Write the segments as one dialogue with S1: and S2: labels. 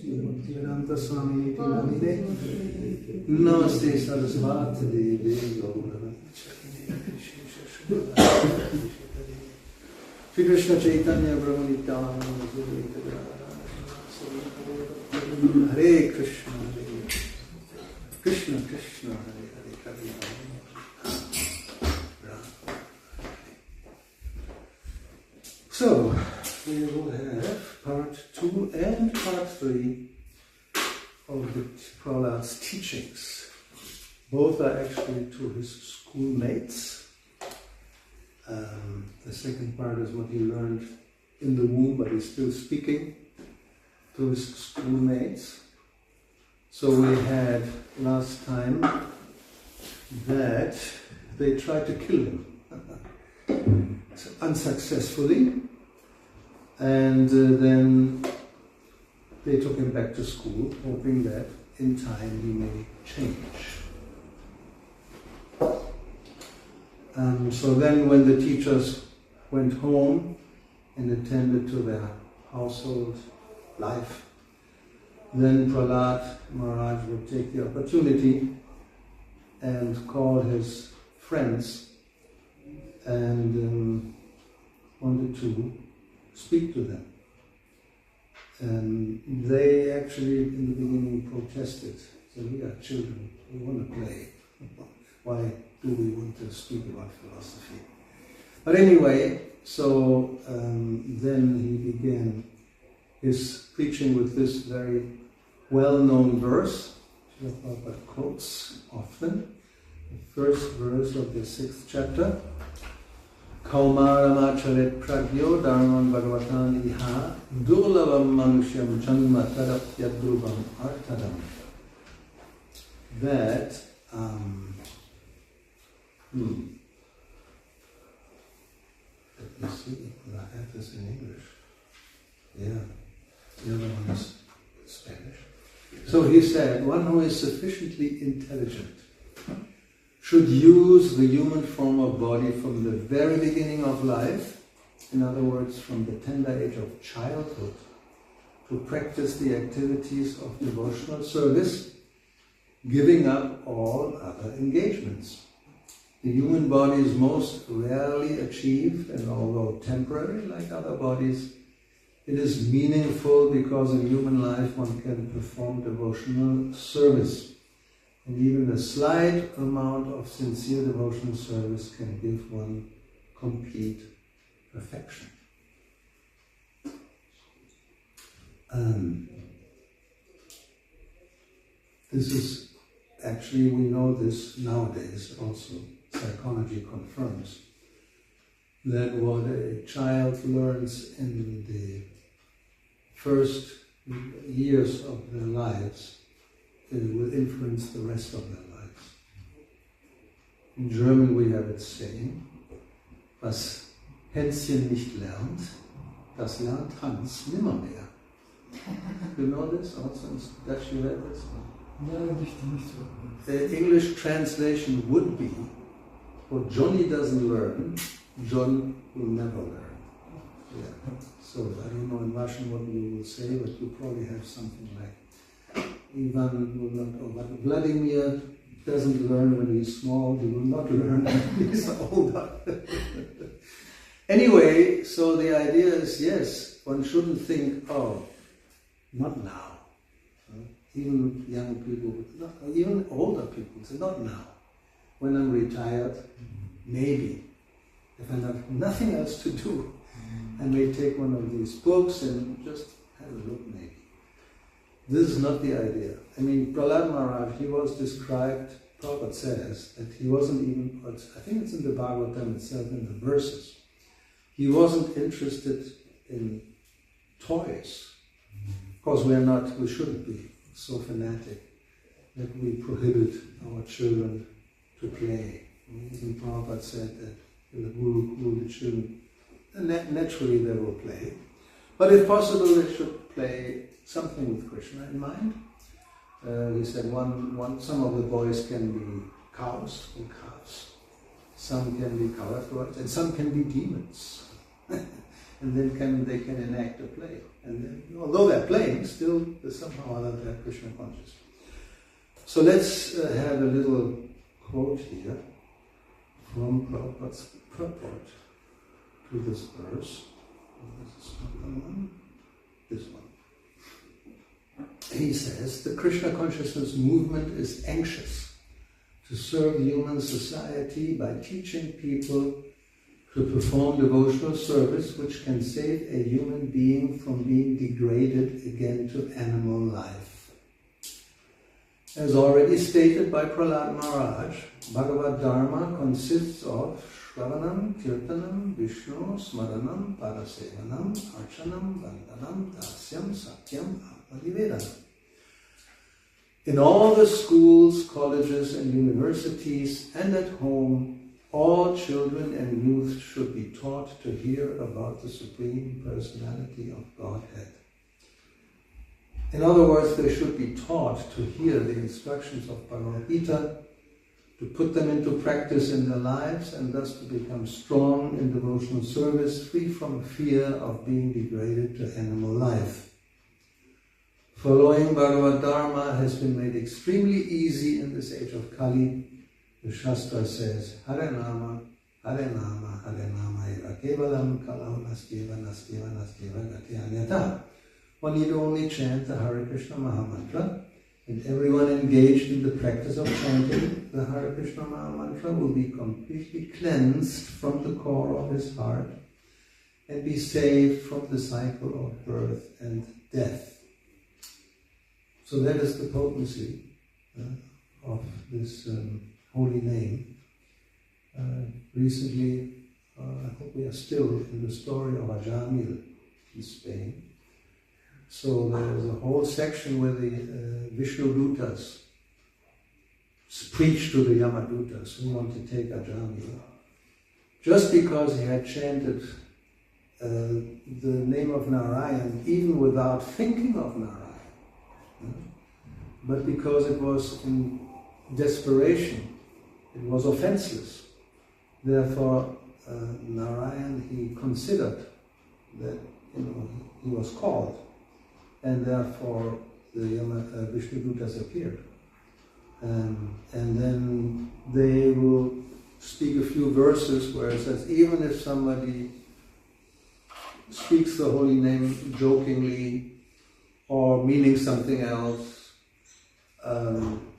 S1: Bhakti-yoga Swami Namine Namaste Sarasvati Devi Gauravani Shri Krishna Chaitanya Brahma Nityananda Hare Krishna Krishna Krishna Hare Hare Hare So, we will have part 2 and part 3 of the Prahlada's teachings. Both are actually to his schoolmates. The second part is what he learned in the womb, but he's still speaking to his schoolmates. So we had last time that they tried to kill him unsuccessfully, and then they took him back to school, hoping that in time he may change. So then when the teachers went home and attended to their household life, then Prahlada Maharaj would take the opportunity and call his friends and wanted to speak to them. And they actually in the beginning protested. Said, we are children, we want to play. Why do we want to speak about philosophy? But anyway, so then he began his preaching with this very well-known verse, which Prabhupada quotes often, the first verse of the 6th chapter. Kaumaramacharet pragyo dharman bhagavatan iha durlavam manushyam janma tadapyadrabam artadam. That let me see, I have this in English. Yeah, the other one is Spanish. So he said, one who is sufficiently intelligent should use the human form of body from the very beginning of life, in other words, from the tender age of childhood, to practice the activities of devotional service, giving up all other engagements. The human body is most rarely achieved, and although temporary like other bodies, it is meaningful because in human life one can perform devotional service. And even a slight amount of sincere devotional service can give one complete perfection. This is, actually we know this nowadays also, psychology confirms that what a child learns in the first years of their lives will influence the rest of their lives. In German we have it saying, was Hänschen nicht lernt, das lernt Hans nimmermehr. You know this also in Dutch, you read this?
S2: No, nicht so.
S1: The English translation would be, what Johnny doesn't learn, John will never learn. Yeah. So I don't know in Russian what you will say, but you probably have something like Ivan will not, or but Vladimir doesn't learn when he's small, he will not learn when he's older. Anyway, so the idea is, yes, one shouldn't think, oh, not now. Even young people, even older people say, not now. When I'm retired, maybe. If I have nothing else to do, I may take one of these books and just have a look maybe. This is not the idea. I mean, Prahlada Maharaj, he was described, Prabhupada says, that he wasn't even, I think it's in the Bhagavatam itself, in the verses, he wasn't interested in toys. Of course, we shouldn't be so fanatic that we prohibit our children to play. Even Prabhupada said that in the Guru, the children, naturally they will play. But if possible, they should play something with Krishna in mind. He said some of the boys can be cows and calves, some can be coward, and some can be demons. and then they can enact a play. And then, although they're playing, still somehow or other they're Krishna conscious. So let's have a little quote here from Prabhupada's purport to this verse. This is not the one. This one. He says, the Krishna consciousness movement is anxious to serve human society by teaching people to perform devotional service which can save a human being from being degraded again to animal life. As already stated by Prahlada Maharaj, Bhagavad Dharma consists of Shravanam, Kirtanam, Vishnu, Smaranam, Parasevanam, Archanam, Vandanam, Dasyam, Satyam, Atmanivedanam. In all the schools, colleges and universities and at home, all children and youth should be taught to hear about the Supreme Personality of Godhead. In other words, they should be taught to hear the instructions of Bhagavad Gita, to put them into practice in their lives, and thus to become strong in devotional service, free from fear of being degraded to animal life. Following Bhagavad Dharma has been made extremely easy in this age of Kali. The Shastra says, Hare Nama, Hare Nama, Hare Nama eva kevalam kalam nastyeva nastyeva nastyeva gati anyata. One need only chant the Hare Krishna Mahamantra, and everyone engaged in the practice of chanting the Hare Krishna Mahamantra will be completely cleansed from the core of his heart and be saved from the cycle of birth and death. So that is the potency of this holy name. Recently, I hope we are still in the story of Ajamil in Spain. So there is a whole section where the Vishnu Dutas preach to the Yamadutas who want to take Ajamil. Just because he had chanted the name of Narayan even without thinking of Narayan, but because it was in desperation, it was offenseless. Therefore, Narayan, he considered that he was called, and therefore the Vishnu Dutas appeared. And then they will speak a few verses where it says, even if somebody speaks the holy name jokingly or meaning something else,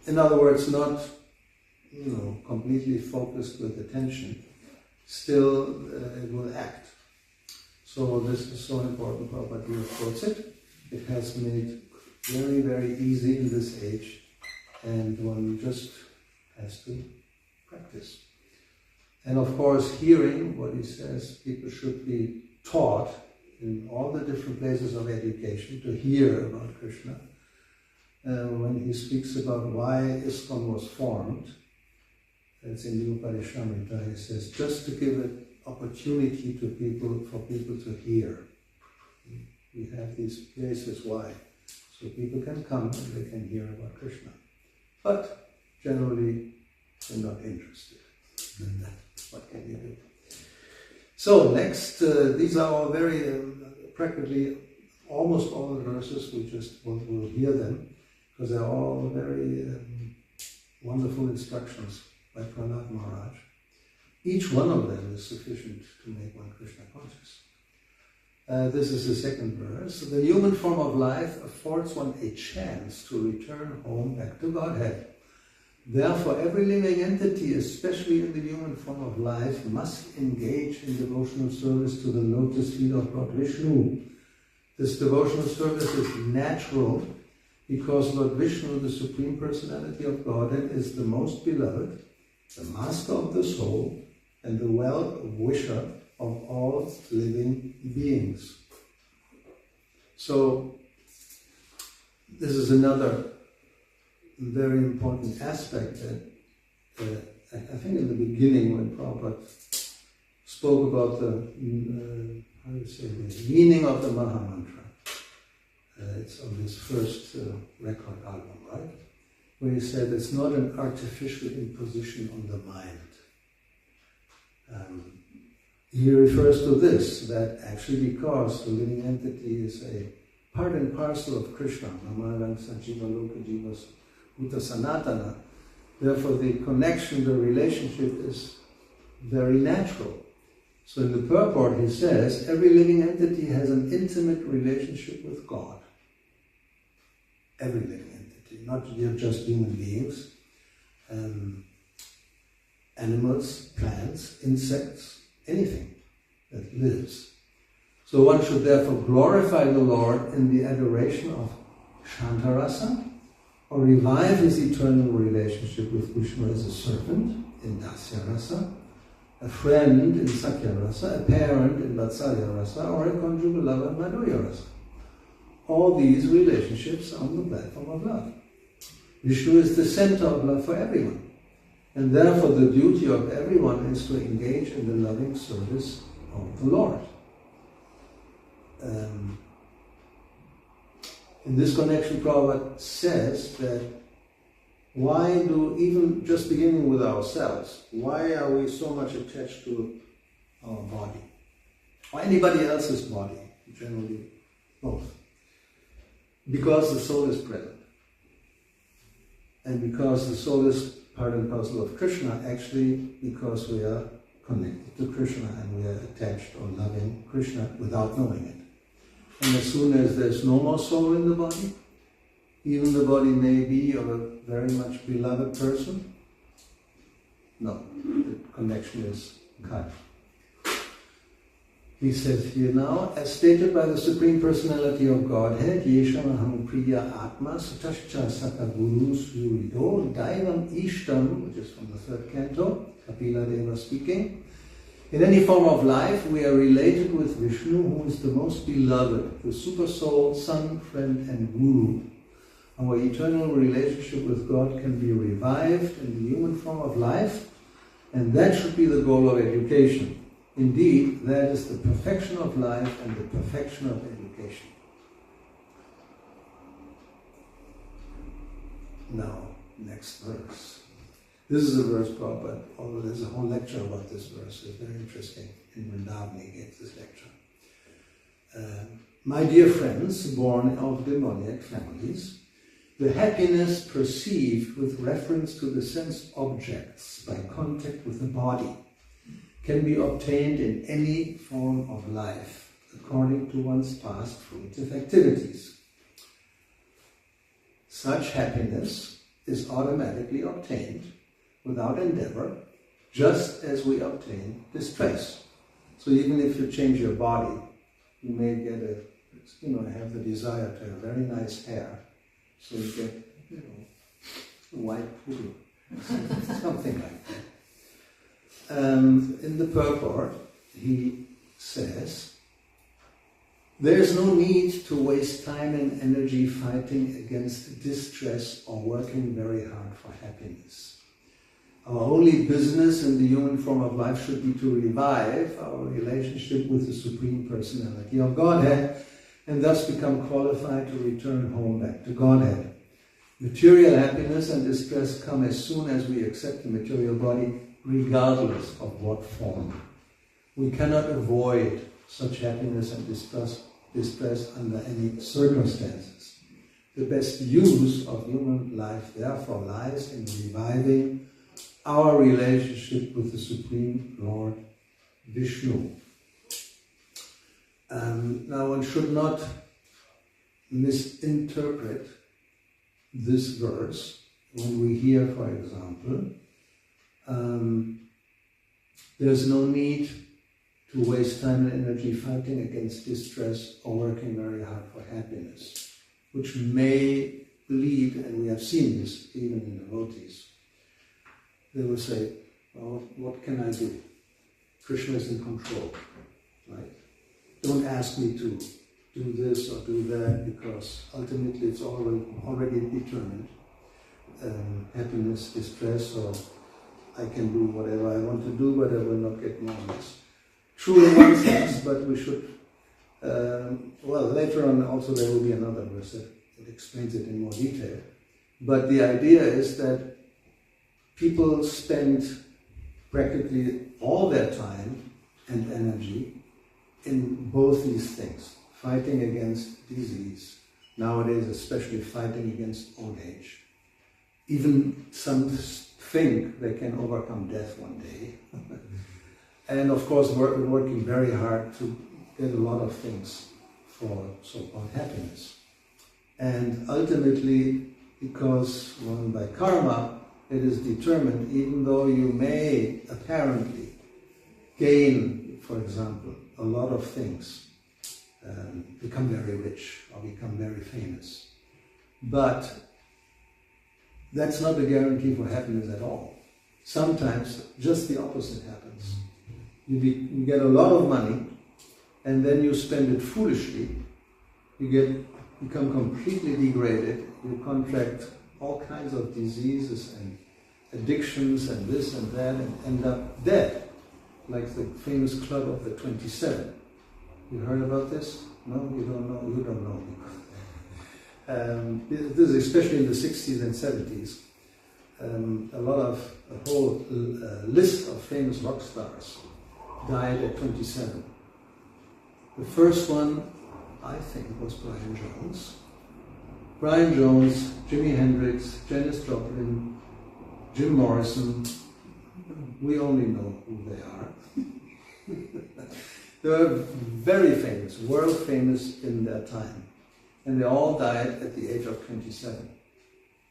S1: in other words, not completely focused with attention, still it will act. So this is so important. Prabhupada quotes it. It has made very, very easy in this age, and one just has to practice. And of course, hearing what he says, people should be taught in all the different places of education to hear about Krishna. When he speaks about why ISKCON was formed, it's in the Upanishamrita, he says, just to give an opportunity to people, for people to hear. We have these places why, so people can come and they can hear about Krishna. But generally, they're not interested in that. What can you do? So next, these are all very, practically almost all the verses, we just will hear them, because they're all very wonderful instructions by Prahlada Maharaj. Each one of them is sufficient to make one Krishna conscious. This is the second verse. The human form of life affords one a chance to return home back to Godhead. Therefore, every living entity, especially in the human form of life, must engage in devotional service to the lotus feet of Lord Vishnu. This devotional service is natural because Lord Vishnu, the Supreme Personality of Godhead, is the most beloved, the master of the soul, and the well-wisher of all living beings. So, this is another very important aspect that I think in the beginning when Prabhupada spoke about the meaning of the Mahamantra, it's on his first record album, right? Where he said it's not an artificial imposition on the mind. he refers to this, that actually because the living entity is a part and parcel of Krishna, Namalang Sanjiva Loka Jiva Bhuta Sanatana, therefore the connection, the relationship is very natural. So in the purport he says, every living entity has an intimate relationship with God. Every living entity, not just human beings, animals, plants, insects, anything that lives. So one should therefore glorify the Lord in the adoration of Shantarasa, or revive his eternal relationship with Vishnu as a servant in Dasya-rasa, a friend in Sakya-rasa, a parent in Vatsalya-rasa, or a conjugal lover in Madhurya-rasa. All these relationships are on the platform of love. Vishnu is the center of love for everyone. And therefore the duty of everyone is to engage in the loving service of the Lord. In this connection, Prabhupada says that why do, even just beginning with ourselves, why are we so much attached to our body? Or anybody else's body, generally both. Because the soul is present. And because the soul is part and parcel of Krishna, actually because we are connected to Krishna and we are attached or loving Krishna without knowing it. And as soon as there's no more soul in the body, even the body may be of a very much beloved person, no, the connection is cut. He says here now, as stated by the Supreme Personality of Godhead, Yeshamaham Priya Atma Satascha Sakaguru Surido Daivam Ishtam, which is from the 3rd canto, Kapila Deva speaking. In any form of life, we are related with Vishnu, who is the most beloved, the super soul, son, friend, and guru. Our eternal relationship with God can be revived in the human form of life, and that should be the goal of education. Indeed, that is the perfection of life and the perfection of education. Now, next verse. This is a verse, Prabhupada, although there's a whole lecture about this verse. It's very interesting. In Vrindavan he gave this lecture. My dear friends, born of demoniac families, the happiness perceived with reference to the sense objects by contact with the body can be obtained in any form of life, according to one's past fruitive activities. Such happiness is automatically obtained without endeavor, just as we obtain distress. So even if you change your body, you may get have the desire to have very nice hair, so you get, a white poodle, something like that. In the purport, he says, there is no need to waste time and energy fighting against distress or working very hard for happiness. Our only business in the human form of life should be to revive our relationship with the Supreme Personality of Godhead and thus become qualified to return home back to Godhead. Material happiness and distress come as soon as we accept the material body, regardless of what form. We cannot avoid such happiness and distress under any circumstances. The best use of human life, therefore, lies in reviving our relationship with the Supreme Lord Vishnu. Now one should not misinterpret this verse when we hear, for example, there's no need to waste time and energy fighting against distress or working very hard for happiness, which may lead, and we have seen this even in devotees, they will say, well, what can I do? Krishna is in control, right? Don't ask me to do this or do that, because ultimately it's already determined. Happiness, distress, or I can do whatever I want to do, but I will not get knowledge. True in one sense, but we should, later on also there will be another verse that explains it in more detail. But the idea is that people spend practically all their time and energy in both these things. Fighting against disease, nowadays especially fighting against old age. Even some think they can overcome death one day. And of course working very hard to get a lot of things for so-called happiness. And ultimately, because by karma, it is determined, even though you may apparently gain, for example, a lot of things, become very rich or become very famous. But that's not a guarantee for happiness at all. Sometimes just the opposite happens. You get a lot of money and then you spend it foolishly. You become completely degraded. You contract all kinds of diseases and addictions and this and that and end up dead, like the famous club of the 27. You heard about this? No, you don't know. You don't know. This is especially in the 60s and 70s. A whole list of famous rock stars died at 27. The first one, I think, was Brian Jones. Brian Jones, Jimi Hendrix, Janis Joplin, Jim Morrison. We only know who they are. They were very famous, world famous in their time. And they all died at the age of 27.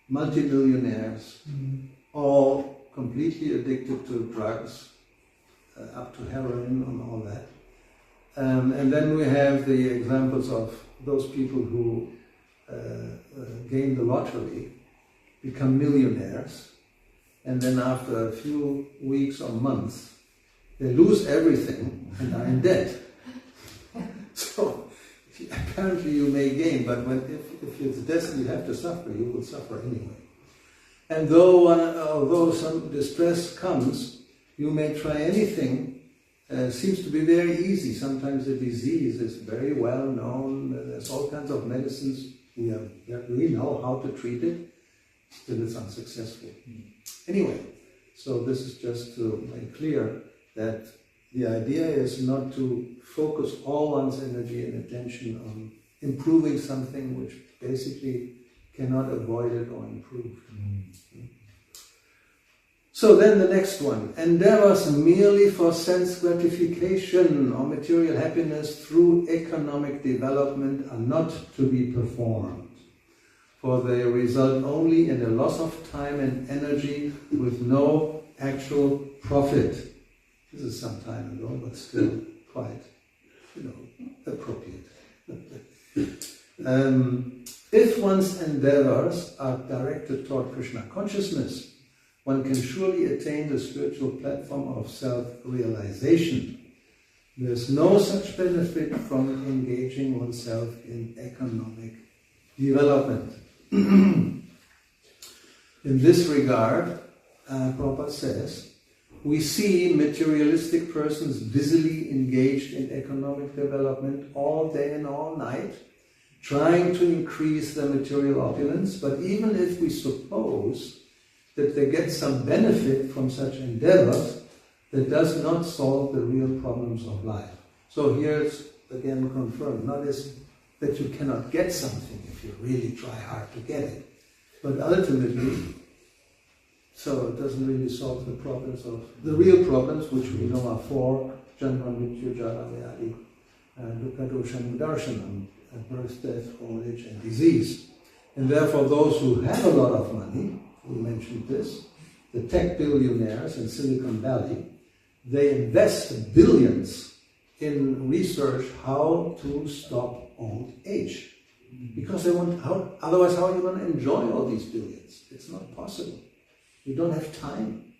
S1: Multi-millionaires, all completely addicted to drugs, up to heroin and all that. And then we have the examples of those people who gain the lottery, become millionaires, and then after a few weeks or months, they lose everything and are in debt. So apparently you may gain, but if it's destiny you have to suffer, you will suffer anyway. And although some distress comes, you may try anything. Seems to be very easy. Sometimes the disease is very well known. There's all kinds of medicines. We know how to treat it. Still it's unsuccessful. Anyway, so this is just to make clear that the idea is not to focus all one's energy and attention on improving something which basically cannot avoid it or improve. So then the next one, endeavors merely for sense gratification or material happiness through economic development are not to be performed, for they result only in a loss of time and energy with no actual profit. This is some time ago, but still quite, appropriate. If one's endeavors are directed toward Krishna consciousness, one can surely attain the spiritual platform of self-realization. There's no such benefit from engaging oneself in economic development. In this regard, Prabhupada says, we see materialistic persons busily engaged in economic development all day and all night, trying to increase their material opulence, but even if we suppose that they get some benefit from such endeavors, that does not solve the real problems of life. So here it's again confirmed, not as that you cannot get something if you really try hard to get it, but ultimately, so it doesn't really solve the problems of, the real problems, which we know are four, Janma, Mrityu, Jara, Vyadi, Dukkha, Dosha, Darshanam, birth, death, old age, and disease. And therefore those who have a lot of money, we mentioned this, the tech billionaires in Silicon Valley, they invest billions in research how to stop old age. Because they want, otherwise how are you going to enjoy all these billions? It's not possible. You don't have time.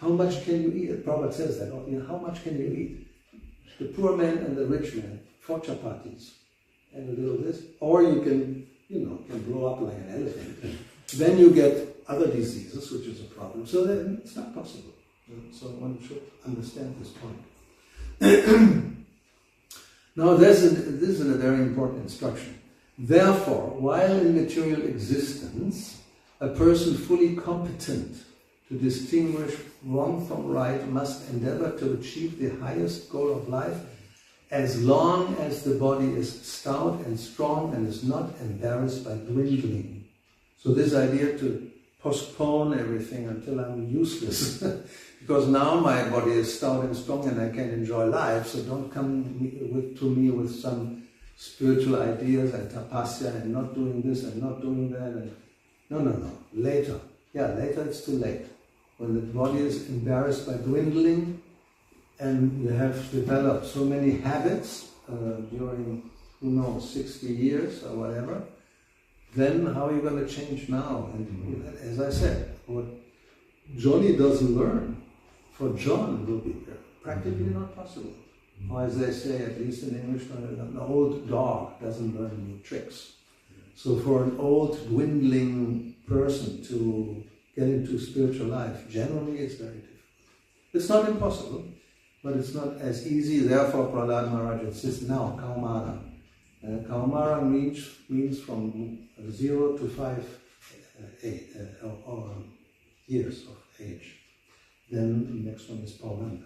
S1: How much can you eat? Prabhupada says that, how much can you eat? The poor man and the rich man, 4 chapatis and a little this, or you can, can blow up like an elephant. Then you get other diseases, which is a problem. So then it's not possible. So one should understand this point. Now this is a very important instruction. Therefore, while in material existence, a person fully competent to distinguish wrong from right, must endeavor to achieve the highest goal of life as long as the body is stout and strong and is not embarrassed by dwindling. So this idea to postpone everything until I'm useless, because now my body is stout and strong and I can enjoy life, so don't come to me with some spiritual ideas and tapasya and not doing this and not doing that. And no, later. Yeah, later it's too late. When the body is embarrassed by dwindling and you have developed so many habits during, 60 years or whatever, then how are you going to change now? And as I said, what Johnny doesn't learn, for John will be practically not possible. Or as they say, at least in English, an old dog doesn't learn new tricks. So for an old, dwindling person to get into spiritual life, generally it's very difficult. It's not impossible, but it's not as easy. Therefore, Prahlada Maharaj insists now, Kaumara. Kaumara means from 0 to 5 years of age. Then the next one is Paulanda.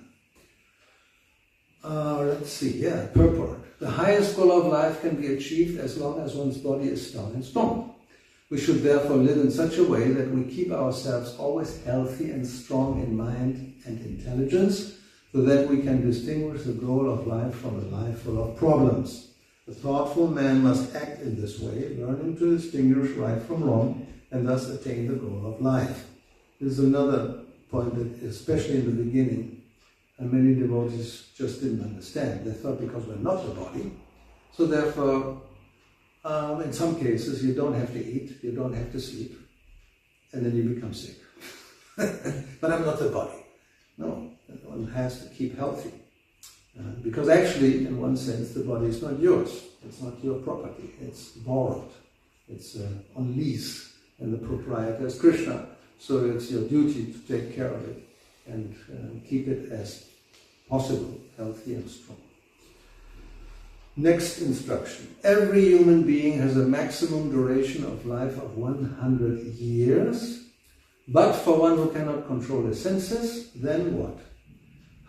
S1: Let's see, purport. The highest goal of life can be achieved as long as one's body is stout and strong. We should therefore live in such a way that we keep ourselves always healthy and strong in mind and intelligence, so that we can distinguish the goal of life from a life full of problems. The thoughtful man must act in this way, learning to distinguish right from wrong, and thus attain the goal of life. This is another point that, especially in the beginning, many devotees just didn't understand. They thought because we're not the body, so therefore, in some cases, you don't have to eat, you don't have to sleep, and then you become sick. But I'm not the body. No, one has to keep healthy. Because actually, in one sense, the body is not yours. It's not your property. It's borrowed. It's on lease, and the proprietor is Krishna. So it's your duty to take care of it and keep it as possible, healthy and strong. Next instruction. Every human being has a maximum duration of life of 100 years, but for one who cannot control his senses, then what?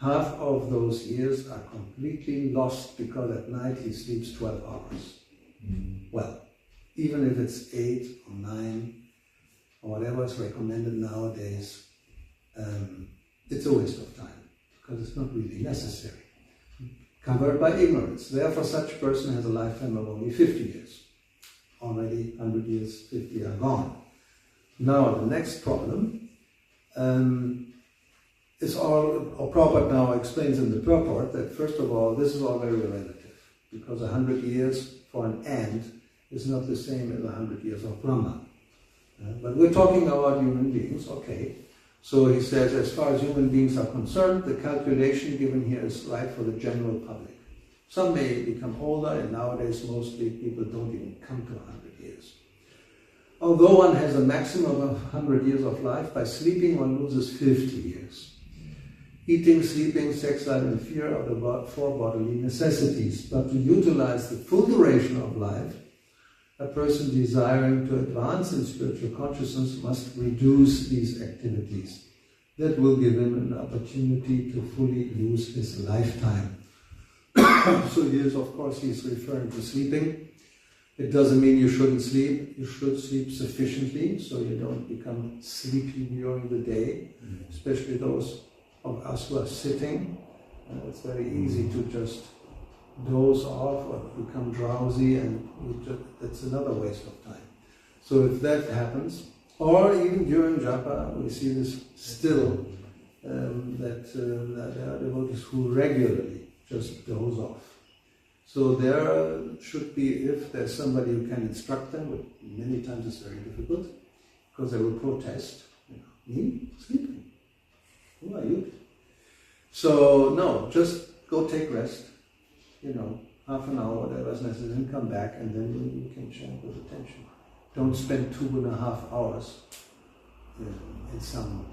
S1: Half of those years are completely lost because at night he sleeps 12 hours. Well, even if it's 8 or 9 or whatever is recommended nowadays, it's a waste of time because it's not really necessary. Covered by ignorance. Therefore, such a person has a lifetime of only 50 years. Already 100 years, 50 are gone. Now, the next problem is Prabhupada now explains in the purport that, first of all, this is all very relative, because 100 years for an ant is not the same as 100 years of Brahma. But we're talking about human beings, okay. So he says, as far as human beings are concerned, the calculation given here is right for the general public. Some may become older, and nowadays mostly people don't even come to 100 years. Although one has a maximum of 100 years of life, by sleeping one loses 50 years. Eating, sleeping, sex, life, and fear are the 4 bodily necessities. But to utilize the full duration of life, a person desiring to advance in spiritual consciousness must reduce these activities. That will give him an opportunity to fully use his lifetime. So yes, of course, he's referring to sleeping. It doesn't mean you shouldn't sleep. You should sleep sufficiently so you don't become sleepy during the day, especially those of us who are sitting. It's very easy to just doze off or become drowsy, and that's another waste of time. So if that happens, or even during japa, we see this still, that there are devotees who regularly just doze off. So there should be, if there's somebody who can instruct them, but many times it's very difficult, because they will protest. Me? Sleeping? Who are you? So no, just go take rest. Half an hour, whatever is necessary, and come back, and then you can chant with attention. Don't spend 2.5 hours in some,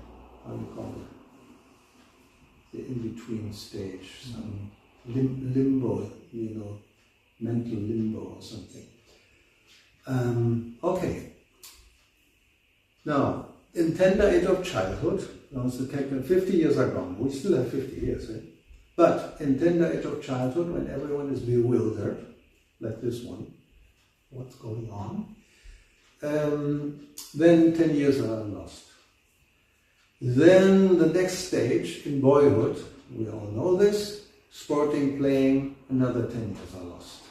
S1: how do you call it, the in-between stage, some limbo, mental limbo or something. Okay. Now, in tender age of childhood, once the 50 years are gone, we still have 50 years, right? But in tender age of childhood, when everyone is bewildered, like this one, what's going on, then 10 years are lost. Then the next stage, in boyhood, we all know this, sporting, playing, another 10 years are lost.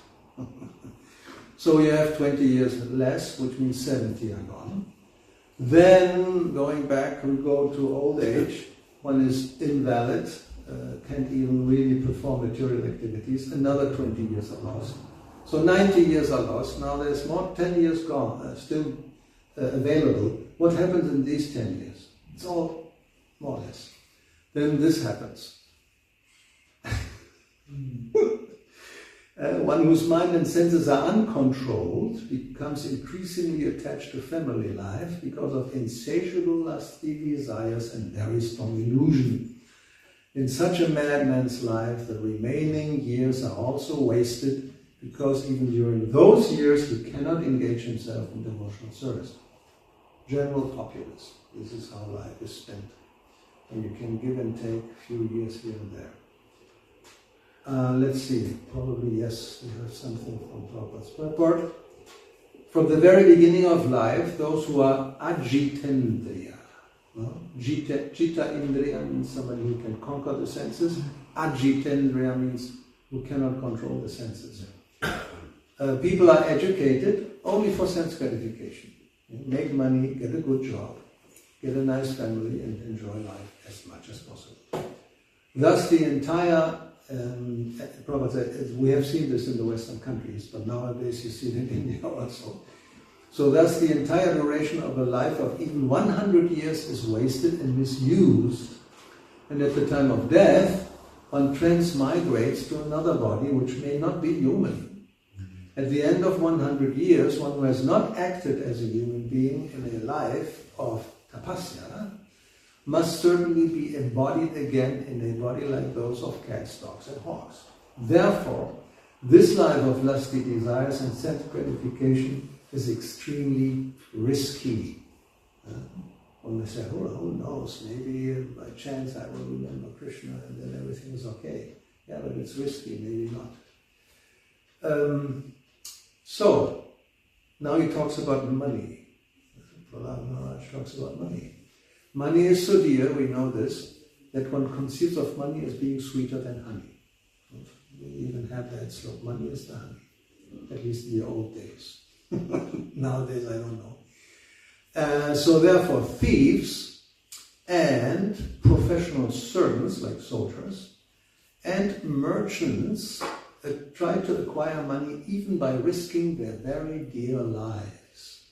S1: So you have 20 years less, which means 70 are gone. Then, going back, we go to old age, one is invalid, can't even really perform material activities, another 20 years are lost. So 90 years are lost, now there's more 10 years gone, still available. What happens in these 10 years? It's all more or less. Then this happens. One whose mind and senses are uncontrolled becomes increasingly attached to family life because of insatiable lusty desires and very strong illusion. In such a madman's life, the remaining years are also wasted because even during those years he cannot engage himself in devotional service. General populace, this is how life is spent. And you can give and take a few years here and there. Let's see, probably yes, we have something from Prabhupada's purport. From the very beginning of life, those who are ajitendriya, no? Jita indriya means somebody who can conquer the senses. Ajitendriya means who cannot control the senses. People are educated only for sense gratification. Make money, get a good job, get a nice family and enjoy life as much as possible. Thus the entire Prabhupada, we have seen this in the Western countries, but nowadays you see it in India also. So thus the entire duration of a life of even 100 years is wasted and misused, and at the time of death one transmigrates to another body which may not be human. At the end of 100 years, one who has not acted as a human being in a life of tapasya must certainly be embodied again in a body like those of cats, dogs and hawks. Therefore, this life of lusty desires and sense gratification is extremely risky. One may say, oh, who knows, maybe by chance I will remember Krishna and then everything is okay. Yeah, but it's risky, maybe not. So, now he talks about money. Prahlada Maharaj talks about money. Money is so dear, we know this, that one conceives of money as being sweeter than honey. We even have that slope, money is the honey, at least in the old days. Nowadays I don't know. So therefore thieves and professional servants like soldiers and merchants try to acquire money even by risking their very dear lives.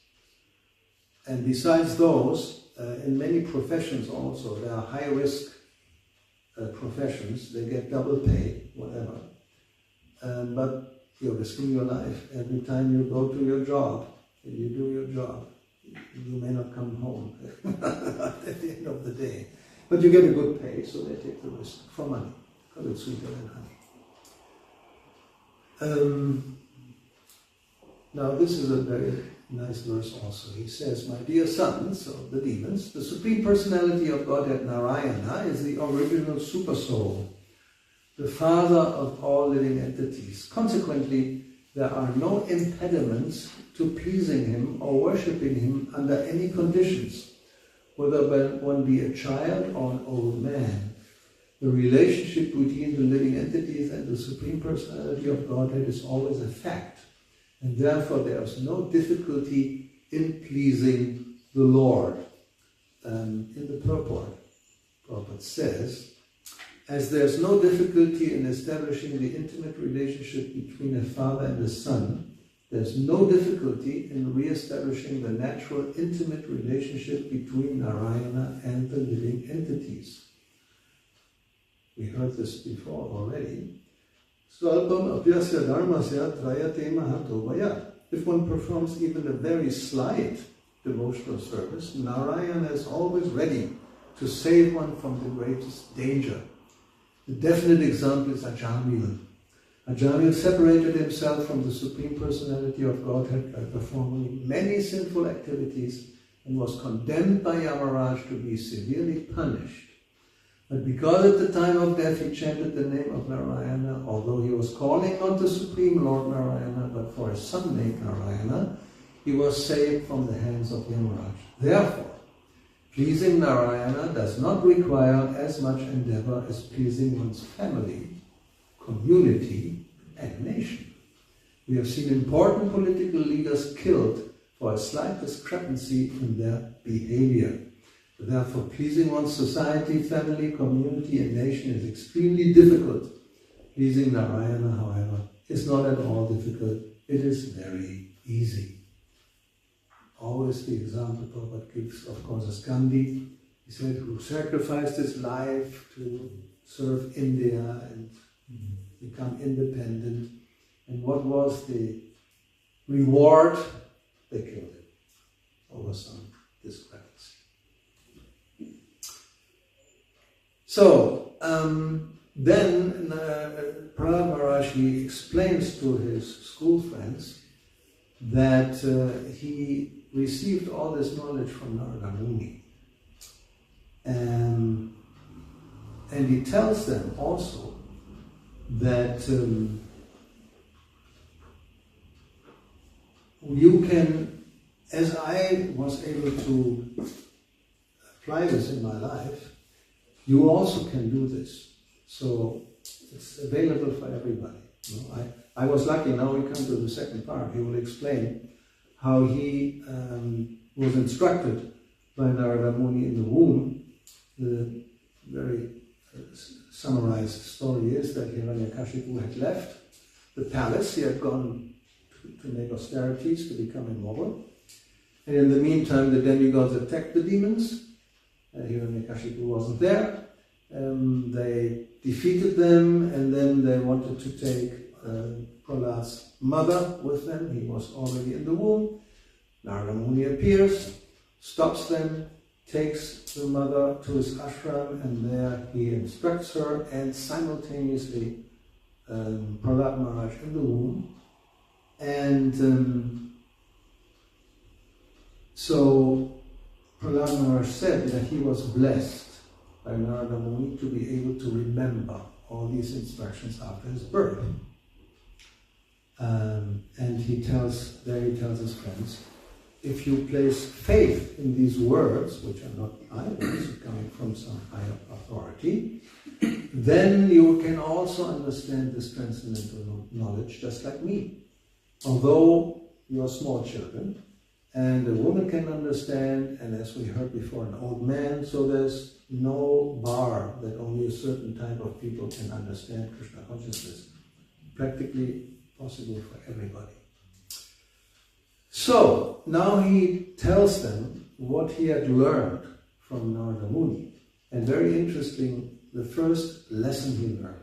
S1: And besides those, in many professions also, there are high-risk professions. They get double pay, whatever. But you're risking your life. Every time you go to your job, you do your job, you may not come home at the end of the day. But you get a good pay, so they take the risk for money, because it's sweeter than honey. Now this is a very nice verse also. He says, my dear sons of the demons, the Supreme Personality of Godhead Narayana is the original super soul, the father of all living entities. Consequently, there are no impediments to pleasing him or worshipping him under any conditions, whether one be a child or an old man. The relationship between the living entities and the Supreme Personality of Godhead is always a fact. And therefore there is no difficulty in pleasing the Lord. In the purport, Prabhupada says, as there is no difficulty in establishing the intimate relationship between a father and a son, there is no difficulty in re-establishing the natural intimate relationship between Narayana and the living entities. We heard this before already. If one performs even a very slight devotional service, Narayana is always ready to save one from the greatest danger. The definite example is Ajamil. Ajamil separated himself from the Supreme Personality of Godhead by performing many sinful activities and was condemned by Yamaraj to be severely punished. But because at the time of death he chanted the name of Narayana, although he was calling not the Supreme Lord Narayana, but for his son named Narayana, he was saved from the hands of Yamaraj. Therefore, pleasing Narayana does not require as much endeavor as pleasing one's family, community, and nation. We have seen important political leaders killed for a slight discrepancy in their behavior. Therefore, pleasing one's society, family, community, and nation is extremely difficult. Pleasing Narayana, however, is not at all difficult. It is very easy. Always the example Prabhupada gives, of course, is Gandhi. He said, who sacrificed his life to serve India and become independent. And what was the reward? They killed him over some discrepancy. So, then Prahlada Maharaj explains to his school friends that he received all this knowledge from Narada Muni. And he tells them also that you can, as I was able to apply this in my life, you also can do this. So it's available for everybody. You know, I was lucky. Now we come to the second part. He will explain how he was instructed by Narada Muni in the womb. The very summarized story is that Hiranyakashipu had left the palace. He had gone to make austerities to become immortal. And in the meantime, the demigods attacked the demons. Hiranyakashipu wasn't there. They defeated them, and then they wanted to take Prahlada's mother with them. He was already in the womb. Narada Muni appears, stops them, takes the mother to his ashram, and there he instructs her, and simultaneously Prahlada Maharaj in the womb. And so Prahlada Maharaj said that he was blessed by Narada Muni to be able to remember all these instructions after his birth. And he tells his friends, if you place faith in these words, which are not my words, coming from some higher authority, then you can also understand this transcendental knowledge just like me. Although you are small children, and a woman can understand, and as we heard before, an old man, so there's no bar that only a certain type of people can understand Krishna consciousness. Practically possible for everybody. So, now he tells them what he had learned from Narada Muni. And very interesting, the first lesson he learned.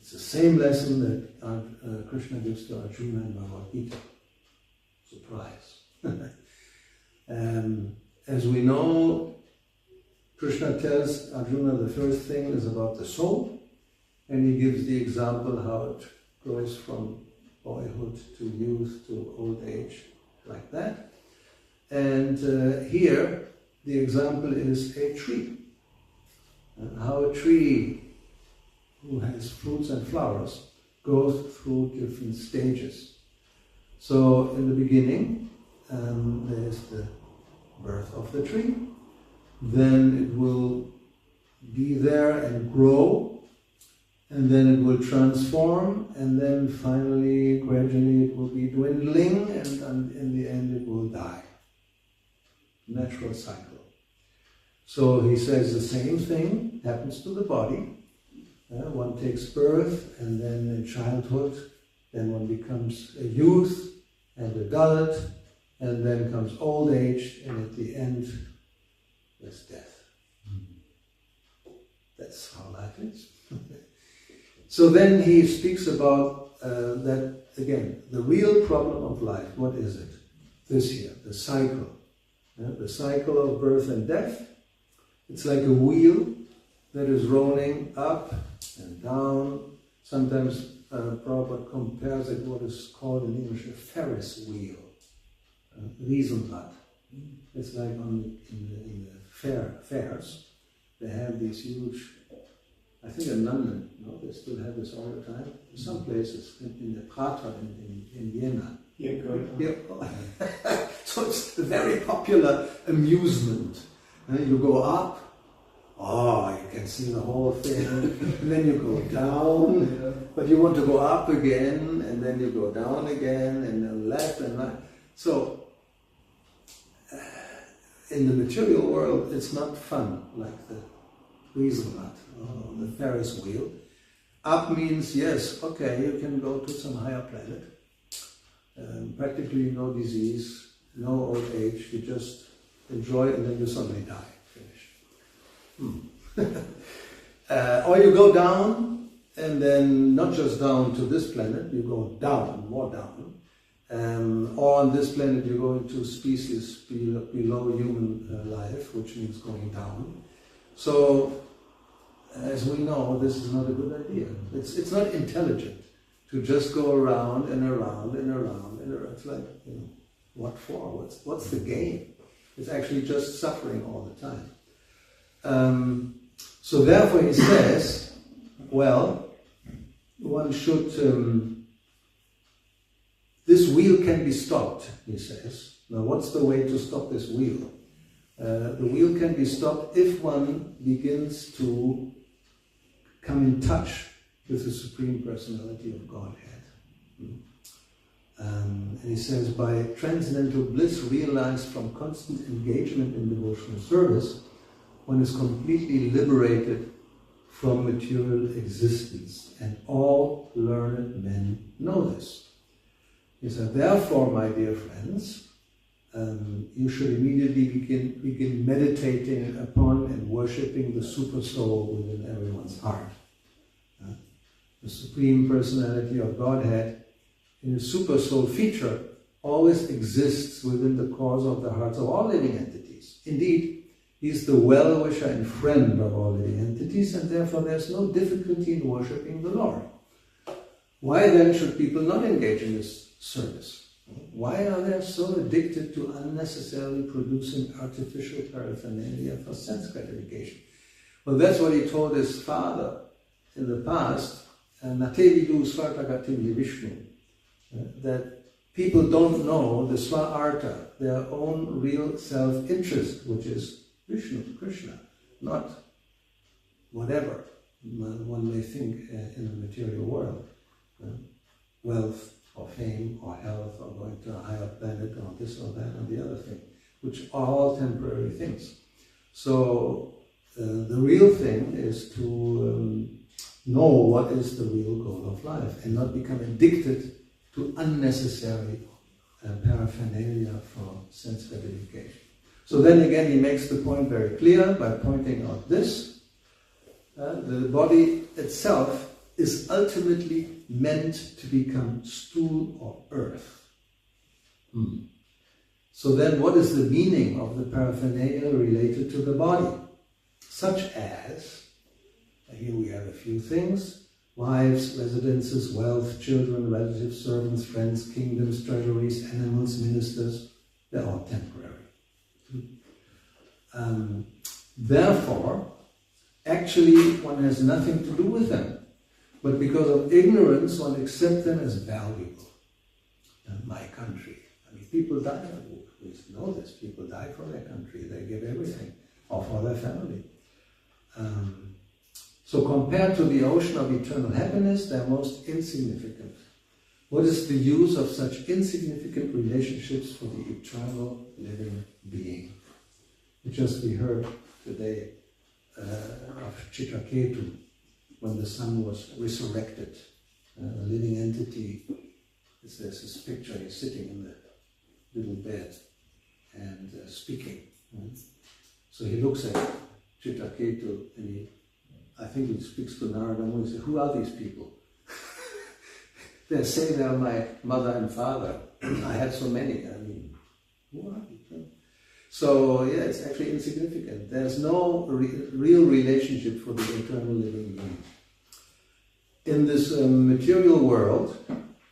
S1: It's the same lesson that Krishna gives to Arjuna in Bhagavad Gita. Surprise. As we know, Krishna tells Arjuna the first thing is about the soul, and he gives the example how it goes from boyhood to youth to old age, like that. And here the example is a tree, and how a tree who has fruits and flowers goes through different stages. So in the beginning, there's the birth of the tree, then it will be there and grow, and then it will transform, and then finally, gradually it will be dwindling, and in the end it will die. Natural cycle. So he says the same thing happens to the body. One takes birth, and then in childhood, then one becomes a youth and adult, and then comes old age, and at the end, there's death. That's how life is. So then he speaks about that, again, the real problem of life. What is it? This here, the cycle. The cycle of birth and death. It's like a wheel that is rolling up and down. Sometimes Prabhupada compares it what is called in English a Ferris wheel, Riesenrad. It's like in the fairs, they have these huge, I think in London, they still have this all the time. Some places, in the Prahlada in Vienna. So it's a very popular amusement. You go up, you can see the whole thing, and then you go down, but you want to go up again, and then you go down again, and then left and right. So, in the material world, it's not fun like the Riesenrad or the Ferris wheel. Up means, yes, okay, you can go to some higher planet. Practically no disease, no old age, you just enjoy it and then you suddenly die. Finished. Or you go down, and then not just down to this planet, you go down, more down. Or on this planet you go into species below human life, which means going down. So, as we know, this is not a good idea. It's not intelligent to just go around and around and around and around. It's like, what for? What's the gain? It's actually just suffering all the time. So therefore he says, well, one should, this wheel can be stopped, he says. Now what's the way to stop this wheel? The wheel can be stopped if one begins to come in touch with the Supreme Personality of Godhead. And he says, by transcendental bliss realized from constant engagement in devotional service, one is completely liberated from material existence, and all learned men know this. He said, therefore, my dear friends, you should immediately begin meditating upon and worshipping the super soul within everyone's heart. The Supreme Personality of Godhead, in a super soul feature, always exists within the cause of the hearts of all living entities. Indeed, he is the well-wisher and friend of all living entities, and therefore there's no difficulty in worshipping the Lord. Why then should people not engage in this service? Why are they so addicted to unnecessarily producing artificial paraphernalia for sense gratification? Well, that's what he told his father in the past, Natevidu Svartagatim Vishnu, that people don't know the Swa-arta, their own real self-interest, which is Vishnu, Krishna, not whatever one may think in the material world. Wealth, or fame, or health, or going to a higher planet, or this or that, or the other thing, which are all temporary things. So the real thing is to know what is the real goal of life, and not become addicted to unnecessary paraphernalia for sense gratification. So then again he makes the point very clear by pointing out this. The body itself is ultimately meant to become stool or earth. So then what is the meaning of the paraphernalia related to the body? Such as, here we have a few things: wives, residences, wealth, children, relatives, servants, friends, kingdoms, treasuries, animals, ministers. They're all temporary. Therefore, actually one has nothing to do with them. But because of ignorance, one accepts them as valuable. My country. I mean, people die. We know this. People die for their country. They give everything, or for their family. So compared to the ocean of eternal happiness, they are most insignificant. What is the use of such insignificant relationships for the eternal living being? Just we heard today of Chitraketu, when the sun was resurrected, a living entity. There's this picture, he's sitting in the little bed and speaking. So he looks at Chitraketu and I think he speaks to Narada Muni and says, who are these people? They say they are my mother and father. I had so many. I mean, who are these? So yeah, it's actually insignificant. There's no real relationship for the eternal living being. In this material world,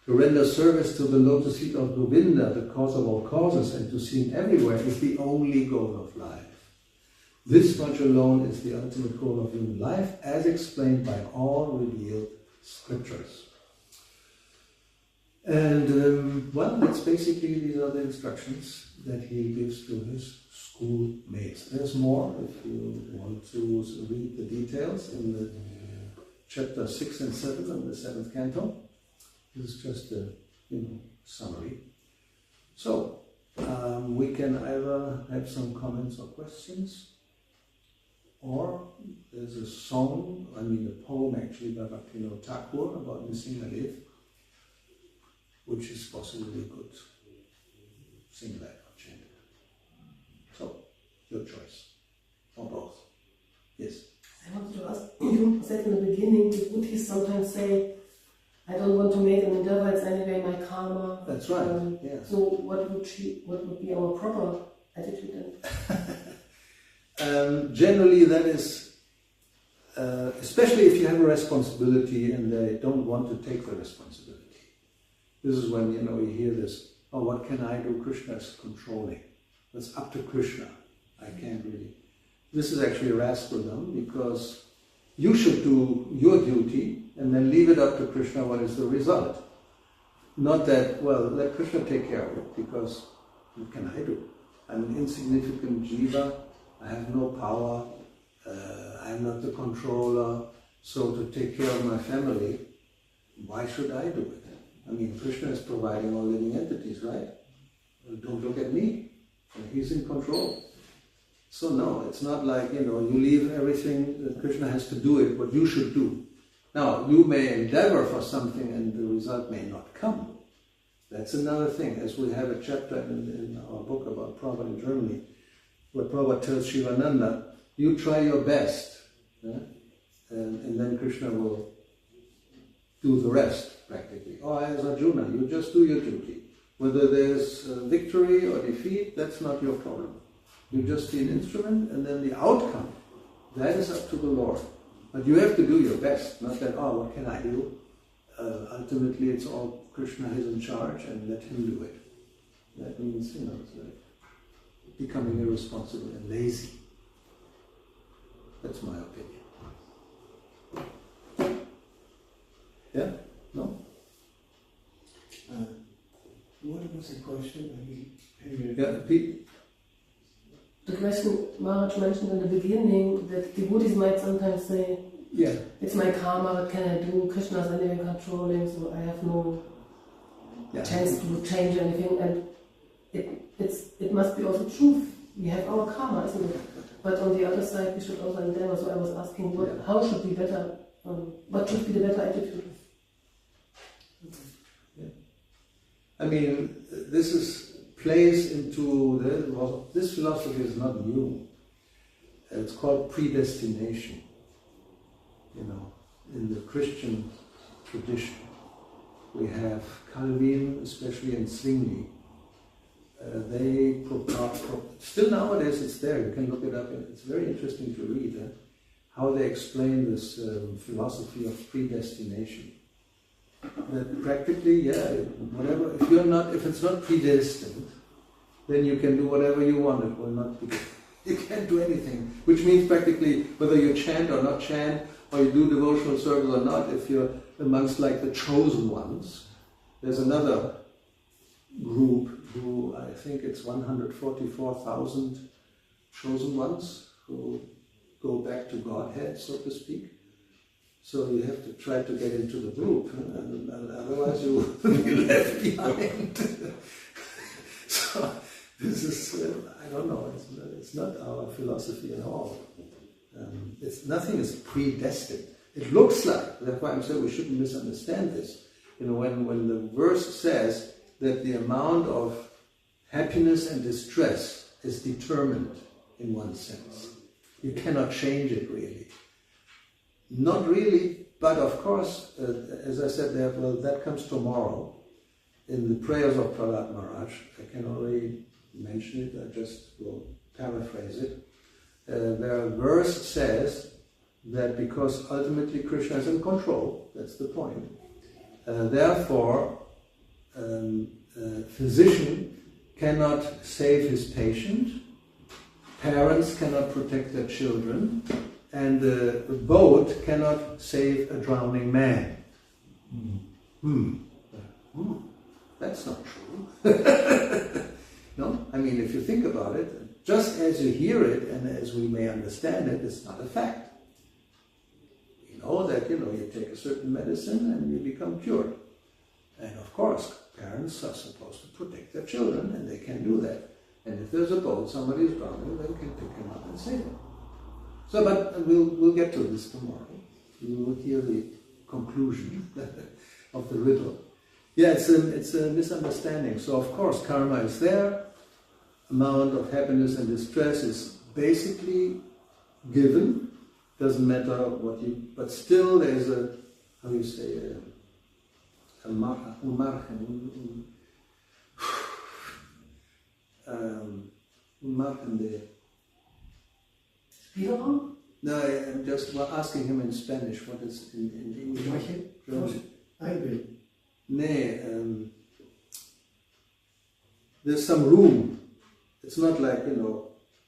S1: To render service to the lotus feet of Govinda, the cause of all causes, and to see him everywhere is the only goal of life. This much alone is the ultimate goal of human life, as explained by all revealed scriptures. And, well, that's basically, these are the instructions that he gives to his schoolmates. There's more if you want to read the details in the chapter 6 and 7 of the 7th canto. This is just a summary. So, we can either have some comments or questions, or there's a song, a poem actually by Bhakti-yoga Thakur about missing a leaf, which is possibly good. Sing that or chant it. So, your choice. Or both. Yes?
S3: I wanted to ask, you said in the beginning, the Buddhists sometimes say, I don't want to make an endeavor, it's anyway my karma.
S1: That's right, yes.
S3: So what would be our proper attitude then?
S1: Generally that is, especially if you have a responsibility and they don't want to take the responsibility. This is when, you hear this, oh, what can I do? Krishna is controlling. That's up to Krishna. I can't really. This is actually rascaldom, because you should do your duty and then leave it up to Krishna what is the result. Not that, well, let Krishna take care of it, because what can I do? I'm an insignificant jiva, I have no power, I'm not the controller, so to take care of my family, why should I do it? Krishna is providing all living entities, right? Well, don't look at me, he's in control. So no, it's not like, you leave everything, that Krishna has to do it, what you should do. Now, you may endeavor for something and the result may not come. That's another thing, as we have a chapter in our book about Prabhupada in Germany, where Prabhupada tells Shivananda, you try your best, and then Krishna will do the rest, practically. Or as Arjuna, you just do your duty. Whether there's victory or defeat, that's not your problem. You just be an instrument, and then the outcome, that is up to the Lord. But you have to do your best, not that, oh, what can I do? Ultimately, it's all Krishna is in charge, and let him do it. That means, it's like becoming irresponsible and lazy. That's my opinion. Yeah? No?
S2: What was the question?
S1: Yeah, Pete?
S3: The question Maharaj mentioned in the beginning, that devotees might sometimes say, it's my karma, what can I do? Krishna is anyway controlling, so I have no chance to change anything. And it must be also true. We have our karma, isn't it? But on the other side, we should also endeavor. So I was asking, how should be better? What should be the better attitude?
S1: This plays into this philosophy is not new. It's called predestination. In the Christian tradition, we have Calvin, especially in Zwingli. They still nowadays it's there. You can look it up. It's very interesting to read how they explain this philosophy of predestination. That practically, whatever. If it's not predestined, then you can do whatever you want. It will not be. You can't do anything. Which means practically, whether you chant or not chant, or you do devotional service or not, if you're amongst like the chosen ones. There's another group who I think it's 144,000 chosen ones who go back to Godhead, so to speak. So you have to try to get into the group, and otherwise you will be left behind. So this is, I don't know, it's not our philosophy at all. Nothing is predestined. It looks like, that's why I'm saying we shouldn't misunderstand this. When the verse says that the amount of happiness and distress is determined in one sense. You cannot change it really. Not really, but of course, as I said there, that comes tomorrow in the prayers of Prahlada Maharaj. I can already mention it, I just will paraphrase it. Their verse says that because ultimately Krishna is in control, that's the point, therefore physician cannot save his patient, parents cannot protect their children, and a boat cannot save a drowning man. That's not true. No? I mean, if you think about it, just as you hear it and as we may understand it, it's not a fact. You know that, you take a certain medicine and you become cured. And of course, parents are supposed to protect their children, and they can do that. And if there's a boat, somebody is drowning, they can pick him up and save him. So, but we'll get to this tomorrow. You will hear the conclusion of the riddle. Yeah, it's a misunderstanding. So of course, karma is there. Amount of happiness and distress is basically given. Doesn't matter what you, but still there's a, how do you say, a
S3: Spielraum?
S1: No, I'm just asking him in Spanish what is in English.
S2: Einbild.
S1: Nee, there's some room. It's not like,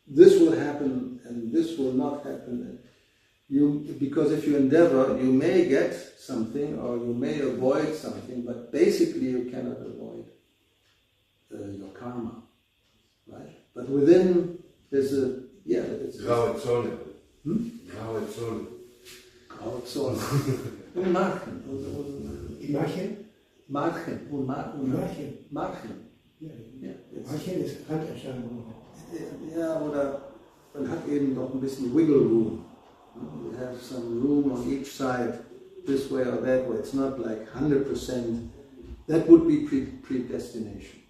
S1: this will happen and this will not happen. Because if you endeavor, you may get something or you may avoid something, but basically you cannot avoid your karma, right? But within there's a,
S4: Grauzone. Grauzone.
S1: Grauzone. Marken.
S2: Marchen?
S1: Marken. Marken.
S2: Ja. Marchen ist Randerscheinung.
S1: Ja, oder man hat eben noch ein bisschen Wiggle Room. You have some room on each side, this way or that way. It's not like 100%. That would be predestination.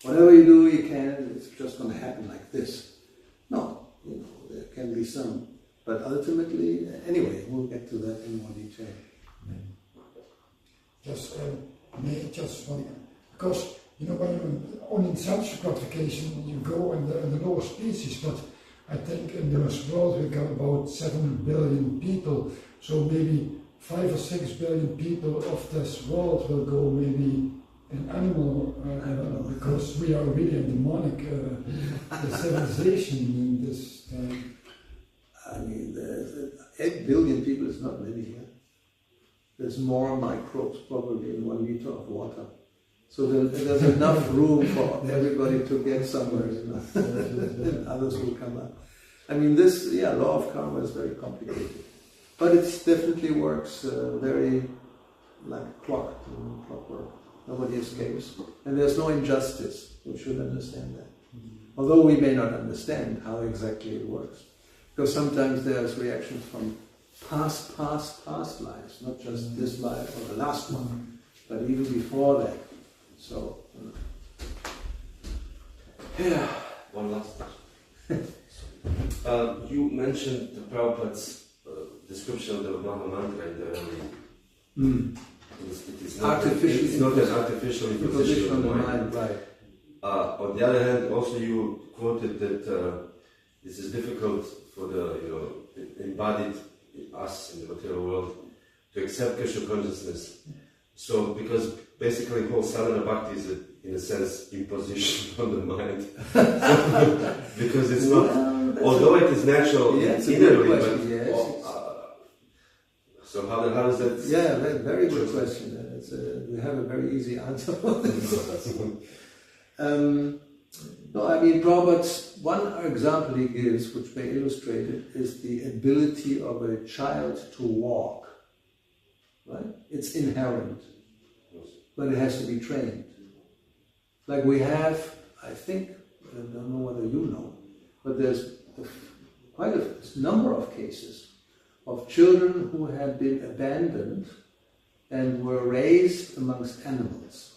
S1: Whatever you do, you can. It's just going to happen like this. No, there can be some. But ultimately, anyway, we'll get to that in more detail.
S5: Just one, because when you only in sense gratification you go in the lower species, but I think in this world we got about 7 billion people, so maybe 5 or 6 billion people of this world will go maybe in animal, because we are really a demonic civilization in this time.
S1: I mean, there's 8 billion people is not many here. There's more microbes probably in 1 liter of water. So there's enough room for everybody to get somewhere, and others will come up. I mean, this, law of karma is very complicated. But it definitely works very like clockwork. Nobody escapes. And there's no injustice. We should understand that. Although we may not understand how exactly it works. Because sometimes there's reactions from past lives, not just this life or the last one, but even before that. So,
S4: One last question. You mentioned the Prabhupada's description of the Maha Mantra in the early. It's not an artificial imposition of the mind.
S1: Right.
S4: On the other hand, also you quoted that this is difficult for the embodied us in the material world to accept Krishna consciousness. So, because basically whole sadhana bhakti is in a sense imposition on the mind. Because it's not, although it is natural innerly, but so how does that?
S1: Yeah, very good question. We have a very easy answer for this. No, I mean, Prabhupada's one example he gives, which may illustrate it, is the ability of a child to walk. Right? It's inherent, but it has to be trained. Like we have, I think, I don't know whether you know, but there's quite a number of cases of children who had been abandoned and were raised amongst animals.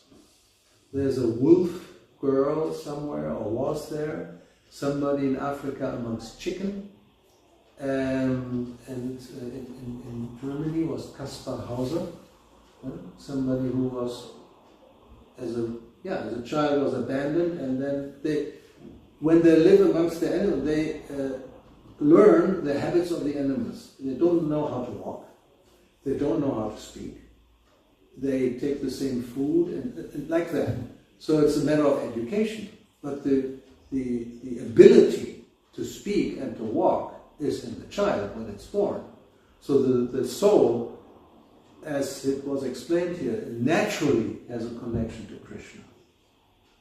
S1: There's a wolf girl somewhere, or was there, somebody in Africa amongst chicken, and in Germany was Kaspar Hauser, somebody who was, as a child was abandoned, and then when they live amongst the animals, they learn the habits of the animals. They don't know how to walk, they don't know how to speak, they take the same food and like that. So it's a matter of education. But the ability to speak and to walk is in the child when it's born. So the soul, as it was explained here, naturally has a connection to Krishna.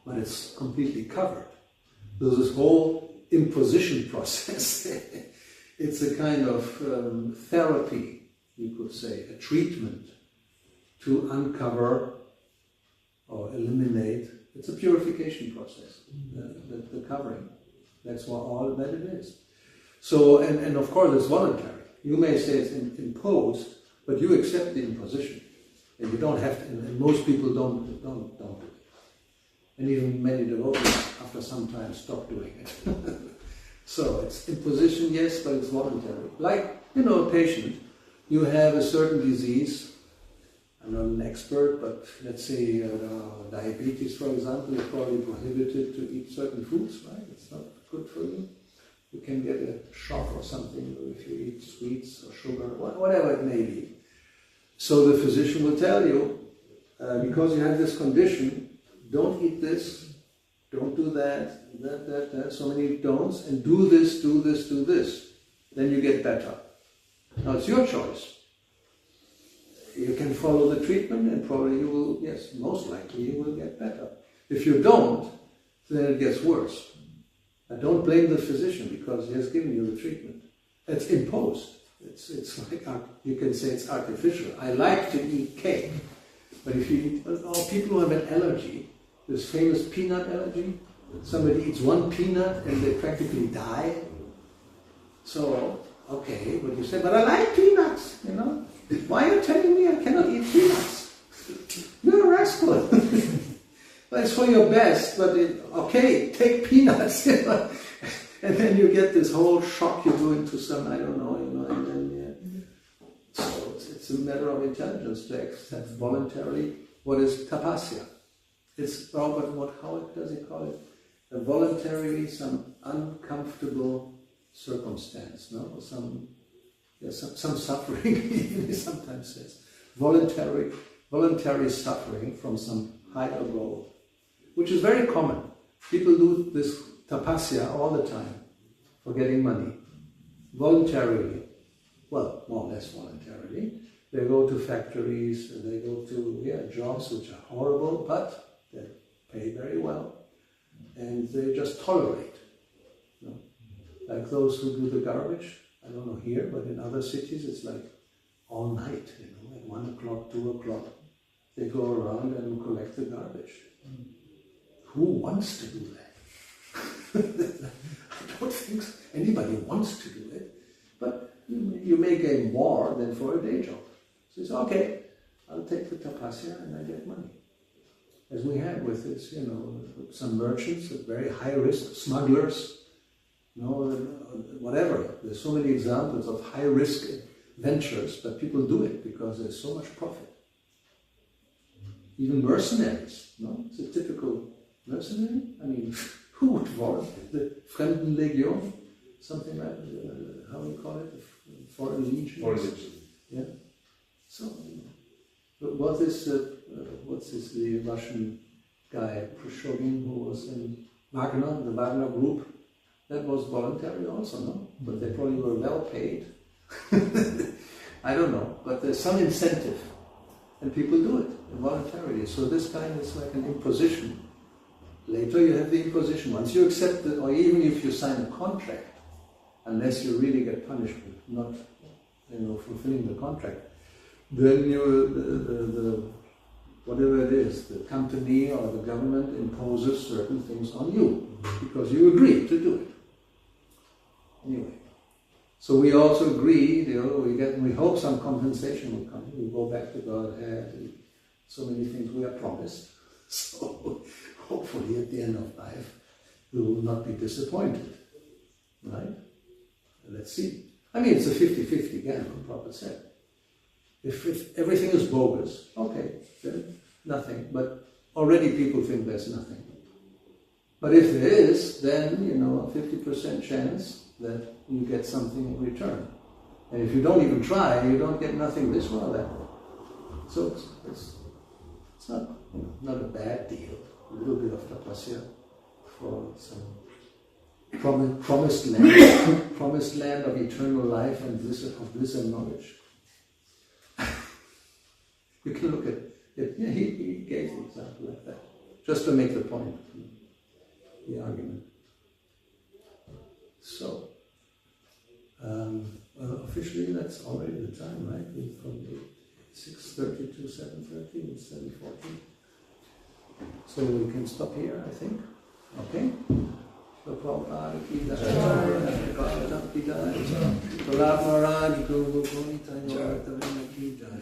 S1: But it's completely covered. There's this whole imposition process. It's a kind of therapy, you could say, a treatment to uncover or eliminate. It's a purification process, the covering. That's what all that it is. So, and of course it's voluntary. You may say it's imposed, but you accept the imposition. And you don't have to, and most people don't do it. And even many devotees, after some time, stop doing it. So it's imposition, yes, but it's voluntary. Like, a patient, you have a certain disease. I'm not an expert, but let's say diabetes, for example, is probably prohibited to eat certain foods, right? It's not good for you. You can get a shock or something if you eat sweets or sugar, whatever it may be. So the physician will tell you, because you have this condition, don't eat this, don't do that, so many don'ts, and do this, do this, do this. Then you get better. Now it's your choice. You can follow the treatment and probably you will, yes, most likely you will get better. If you don't, then it gets worse. And don't blame the physician because he has given you the treatment. It's imposed. It's like, you can say it's artificial. I like to eat cake, but if you eat, people who have an allergy, this famous peanut allergy, somebody eats one peanut and they practically die. So, okay, but you say, but I like peanuts, Why are you telling me I cannot eat peanuts? You're a rascal. Well, it's for your best, but okay, take peanuts, and then you get this whole shock. You go into some, I don't know, and then so it's a matter of intelligence to accept voluntarily what is tapasya. It's how does he call it? A voluntary, some uncomfortable circumstance, no? Some suffering, he sometimes says. Voluntary suffering from some higher goal, which is very common. People do this tapasya all the time for getting money. Voluntarily. Well, more or less voluntarily. They go to factories, they go to jobs which are horrible, but they pay very well. And they just tolerate. Like those who do the garbage. I don't know here, but in other cities it's like all night, at 1 o'clock, 2 o'clock. They go around and collect the garbage. Who wants to do that? I don't think anybody wants to do it. But you may gain more than for a day job. So it's okay, I'll take the tapasya and I get money. As we had with this, some merchants at very high risk, smugglers, whatever. There's so many examples of high risk ventures, but people do it because there's so much profit. Even mercenaries, it's a typical mercenary. I mean, who would volunteer? The Fremdenlegion, something like how do you call it? Foreign legion.
S4: Foreign legion.
S1: Yeah. So, what's this? The Russian guy Prishogin, who was in Wagner, the Wagner group. That was voluntary also, no? But they probably were well paid. I don't know, but there's some incentive, and people do it voluntarily. So this kind is like an imposition. Later you have the imposition. Once you accept it, or even if you sign a contract, unless you really get punished for not, fulfilling the contract, then the whatever it is, the company or the government imposes certain things on you because you agree to do it. Anyway, so we also agree, we hope some compensation will come. We go back to Godhead, so many things we are promised. So hopefully at the end of life we will not be disappointed, right? Let's see. I mean, it's a 50-50 gamble, Prabhupada said. If everything is bogus, okay, then nothing. But already people think there's nothing. But if there is, then, a 50% chance that you get something in return. And if you don't even try, you don't get nothing this way or that way. So it's It's not a bad deal. A little bit of tapasya for some promised land, promised land of eternal life and bliss and knowledge. You can look at it. Yeah, he gave an example like that, just to make the point, the argument. So, officially that's already the time, right? From 6:30 to 7:30, it's 7:14. So we can stop here, I think. Okay? So Prahlada ki jai, Prahlada ki jai, Prahlada Maharaj Guru Gopani ki jai.